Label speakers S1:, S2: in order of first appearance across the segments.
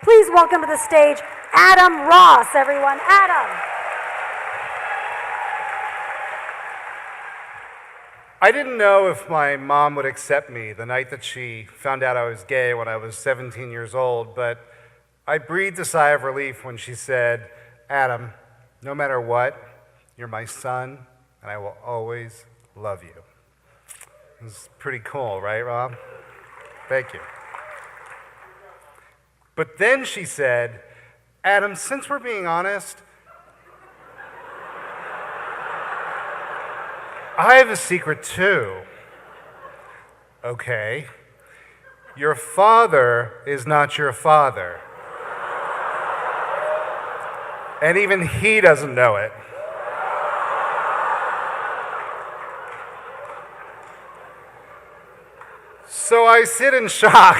S1: Please welcome to the stage Adam Ross, everyone. Adam.
S2: I didn't know if my mom would accept me the night that she found out I was gay when I was 17 years old, but I breathed a sigh of relief when she said, "Adam, no matter what, you're my son, and I will always love you." It was pretty cool, right, Rob? Thank you. But then she said, "Adam, since we're being honest, I have a secret too." "Okay. Your father is not your father. And even he doesn't know it." So I sit in shock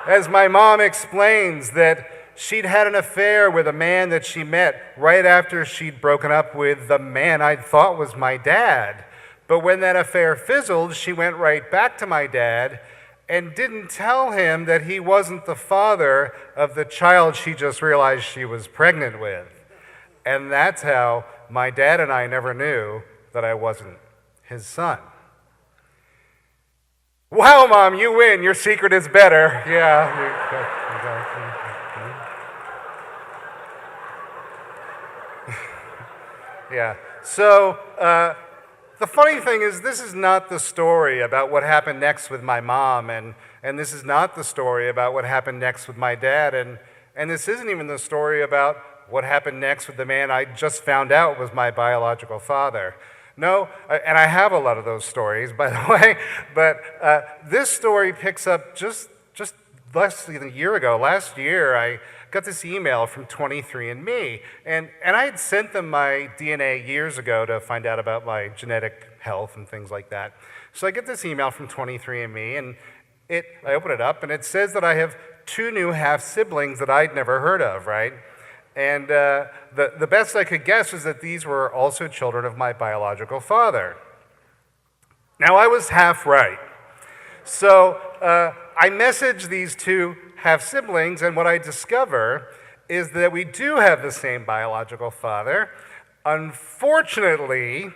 S2: as my mom explains that she'd had an affair with a man that she met right after she'd broken up with the man I'd thought was my dad. But when that affair fizzled, she went right back to my dad and didn't tell him that he wasn't the father of the child she just realized she was pregnant with. And that's how my dad and I never knew that I wasn't his son. "Wow, Mom, you win. Your secret is better." Yeah. Yeah. So the funny thing is, this is not the story about what happened next with my mom, and this is not the story about what happened next with my dad, and this isn't even the story about what happened next with the man I just found out was my biological father. No, and I have a lot of those stories, by the way, but this story picks up just less than a year ago. Last year, I got this email from 23andMe, and I had sent them my DNA years ago to find out about my genetic health and things like that. So I get this email from 23andMe, and I open it up, and it says that I have 2 new half-siblings that I'd never heard of, right? And the best I could guess was that these were also children of my biological father. Now, I was half right. So I messaged these 2 half-siblings, and what I discover is that we do have the same biological father. Unfortunately,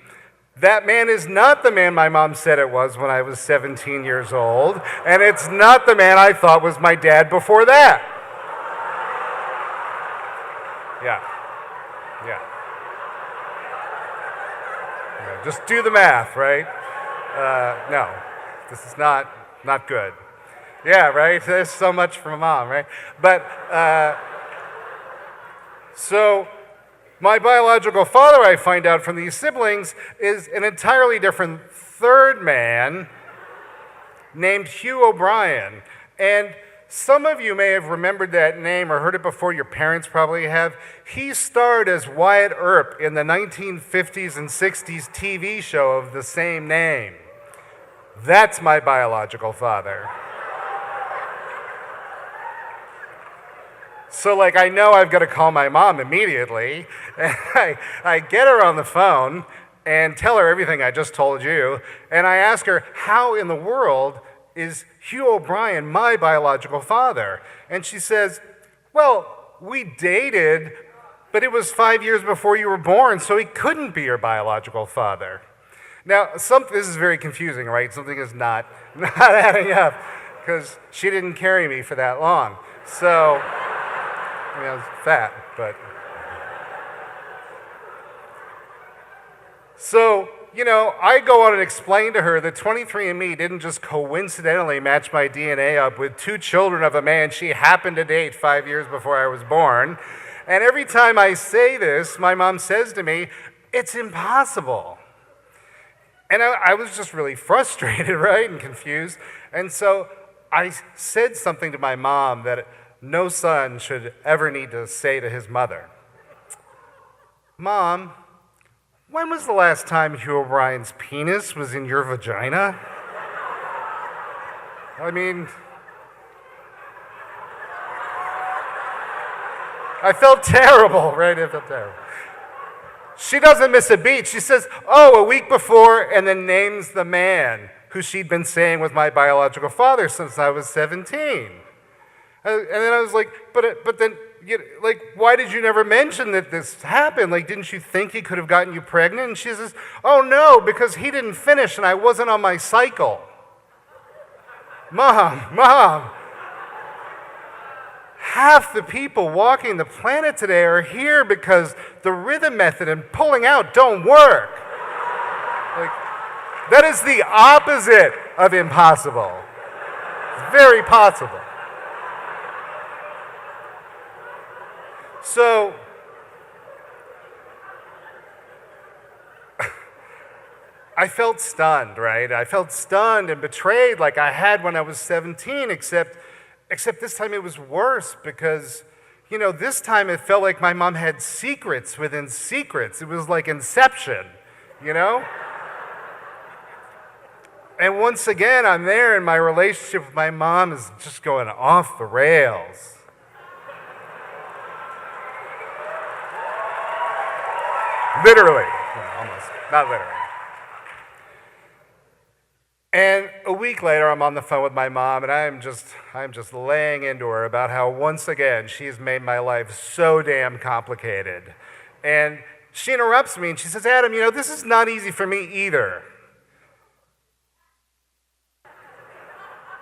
S2: that man is not the man my mom said it was when I was 17 years old, and it's not the man I thought was my dad before that. Yeah. Just do the math, right? No, this is not good. Yeah, right? There's so much from mom, right? But, so my biological father, I find out from these siblings, is an entirely different third man named Hugh O'Brian. And some of you may have remembered that name or heard it before. Your parents probably have. He starred as Wyatt Earp in the 1950s and 60s TV show of the same name. That's my biological father. So, I know I've got to call my mom immediately. And I get her on the phone and tell her everything I just told you. And I ask her, how in the world is Hugh O'Brian my biological father? And she says, "Well, we dated, but it was 5 years before you were born, so he couldn't be your biological father." Now, this is very confusing, right? Something is not adding up, because she didn't carry me for that long. So, I was fat, but. So, I go on and explain to her that 23andMe didn't just coincidentally match my DNA up with 2 children of a man she happened to date 5 years before I was born. And every time I say this, my mom says to me, "It's impossible." And I was just really frustrated, right, and confused. And so I said something to my mom that no son should ever need to say to his mother. "Mom, when was the last time Hugh O'Brien's penis was in your vagina?" I mean, I felt terrible, right? I felt terrible. She doesn't miss a beat. She says, "Oh, a week before," and then names the man who she'd been saying was my biological father since I was 17. And then I was like, but then, like, why did you never mention that this happened? Like, didn't you think he could have gotten you pregnant? And she says, oh no, because he didn't finish and I wasn't on my cycle. Mom, half the people walking the planet today are here because the rhythm method and pulling out don't work. Like, that is the opposite of impossible. It's very possible. So, I felt stunned, right? I felt stunned and betrayed like I had when I was 17, except this time it was worse because, this time it felt like my mom had secrets within secrets. It was like Inception, And once again, I'm there and my relationship with my mom is just going off the rails. Literally, almost, not literally. And a week later, I'm on the phone with my mom, and I'm just laying into her about how once again she's made my life so damn complicated. And she interrupts me and she says, Adam, this is not easy for me either.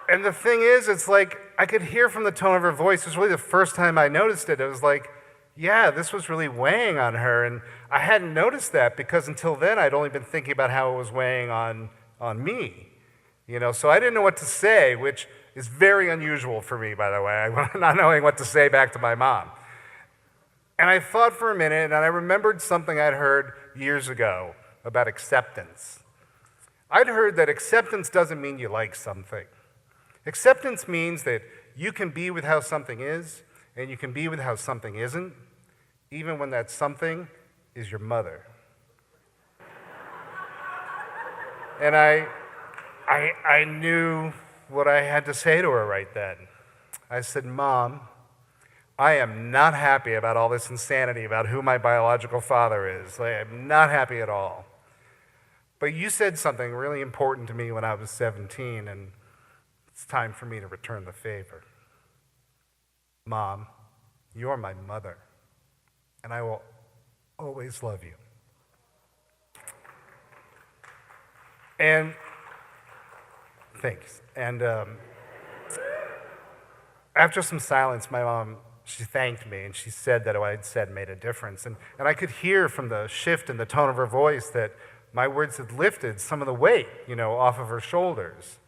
S2: And the thing is, it's like I could hear from the tone of her voice. It was really the first time I noticed it. It was like, yeah, this was really weighing on her. And I hadn't noticed that because until then I'd only been thinking about how it was weighing on me. So I didn't know what to say, which is very unusual for me, by the way, not knowing what to say back to my mom. And I thought for a minute, and I remembered something I'd heard years ago about acceptance. I'd heard that acceptance doesn't mean you like something. Acceptance means that you can be with how something is, and you can be with how something isn't, even when that something is your mother. And I knew what I had to say to her right then. I said, Mom, I am not happy about all this insanity about who my biological father is. I am not happy at all. But you said something really important to me when I was 17, and it's time for me to return the favor. Mom, you're my mother, and I will always love you. And thanks. And after some silence, my mom, she thanked me, and she said that what I'd said made a difference. And I could hear from the shift in the tone of her voice that my words had lifted some of the weight, off of her shoulders.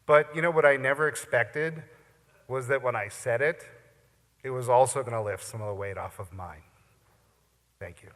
S2: But, what I never expected was that when I said it, it was also going to lift some of the weight off of mine. Thank you.